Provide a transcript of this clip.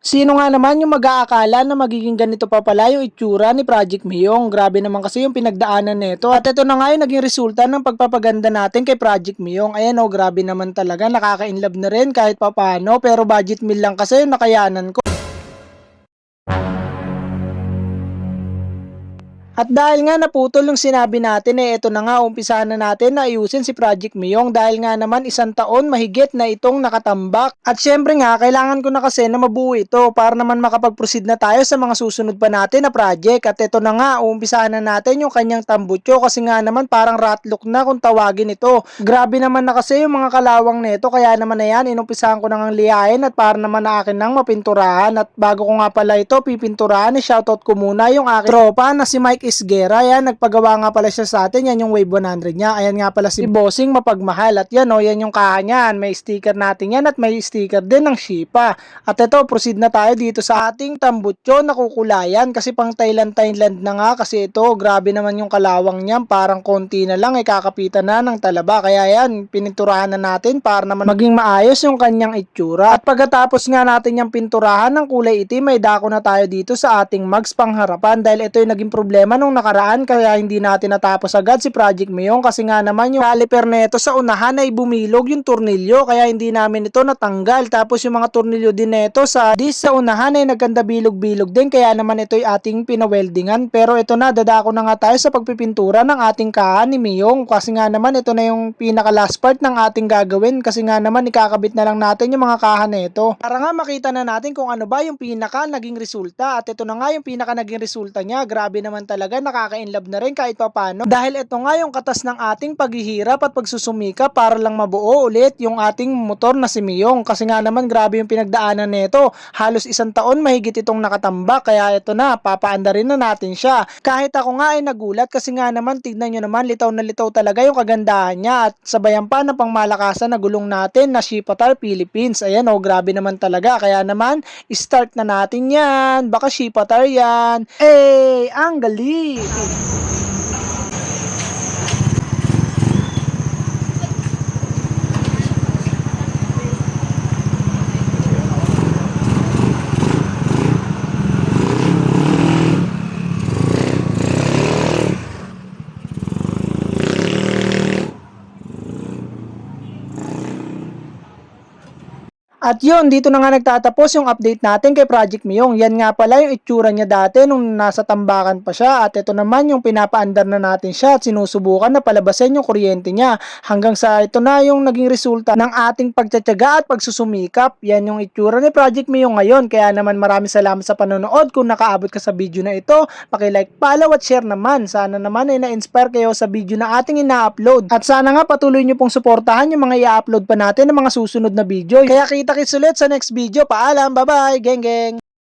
Sino nga naman yung mag-aakala na magiging ganito pa pala yung itsura ni Project Miyong? Grabe naman kasi yung pinagdaanan nito. At ito na nga yung naging resulta ng pagpapaganda natin kay Project Miyong. Ayan o, grabe naman talaga. Nakaka-inlove na rin kahit papano. Pero budget meal lang kasi yung nakayanan ko. At dahil nga naputol yung sinabi natin, ito na nga, umpisahan na natin na ayusin si Project Miyong dahil nga naman 1 taon mahigit na itong nakatambak. At syempre nga, kailangan ko na kasi na mabuo ito para naman makapag-proceed na tayo sa mga susunod pa natin na project. At ito na nga, umpisahan na natin yung kanyang tambutso kasi nga naman parang ratlook na kung tawagin ito. Grabe naman na kasi yung mga kalawang nito, kaya naman na yan, inumpisahan ko na ngang liyain at para naman na akin nang mapinturahan. At bago ko nga pala ito pipinturahan, shoutout ko muna yung aking tropa na si Mike Isguera. Yan, nagpagawa nga pala siya sa atin. Yan yung Wave 100 niya. Ayan nga pala si Bossing Mapagmahal. At yan o, yan yung kaha niyan. May sticker natin yan at may sticker din ng Shipa. At ito, proceed na tayo dito sa ating tambutso na kukulayan kasi pang Thailand na nga kasi ito, grabe naman yung kalawang niyan. Parang konti na lang, kakapitan na ng talaba. Kaya yan, pininturahan na natin para naman maging maayos yung kanyang itsura. At pagkatapos nga natin yung pinturahan ng kulay itim, may dako na tayo dito sa ating mugs pangharapan dahil ito yung naging problema nung nakaraan kaya hindi natin natapos agad si Project Miyong kasi nga naman yung caliper neto sa unahan ay bumilog yung tornilyo kaya hindi namin ito natanggal. Tapos yung mga tornilyo din neto sa disc sa unahan ay nagkanda bilog-bilog din kaya naman ito ay ating pinaweldingan. Pero ito na, dadako na nga tayo sa pagpipintura ng ating kahan ni Miyong kasi nga naman ito na yung pinaka last part ng ating gagawin kasi nga naman ikakabit na lang natin yung mga kahan neto para nga makita na natin kung ano ba yung pinaka naging resulta. At ito na nga yung pinaka naging resulta niya. Grabe naman talaga, nakaka-inlove na rin kahit papano dahil ito nga yung katas ng ating paghihirap at pagsusumika para lang mabuo ulit yung ating motor na si Miyong kasi nga naman grabe yung pinagdaanan nito. Halos 1 taon mahigit itong nakatambak kaya ito na, papaanda rin na natin siya. Kahit ako nga ay nagulat kasi nga naman tignan nyo naman, litaw na litaw talaga yung kagandahan niya at sabayan pa ng pangmalakasan na gulong natin na Shipatar Philippines. Ayan o, grabe naman talaga kaya naman start na natin yan. Baka Shipatar yan. Ang galing! At yun, dito na nga nagtatapos yung update natin kay Project Miyong. Yan nga pala yung itsura niya dati nung nasa tambakan pa siya. At ito naman yung pinapaandar na natin siya at sinusubukan na palabasin yung kuryente niya. Hanggang sa ito na yung naging resulta ng ating pagtsatsaga at pagsusumikap. Yan yung itsura ni Project Miyong ngayon. Kaya naman maraming salamat sa panonood. Kung nakaabot ka sa video na ito, paki-like, follow at share naman. Sana naman ay na-inspire kayo sa video na ating ina-upload. At sana nga patuloy nyo pong suportahan yung mga i-upload pa natin ng mga susunod na video. Kaya kita-kits ulit sa next video. Paalam, bye-bye, geng geng!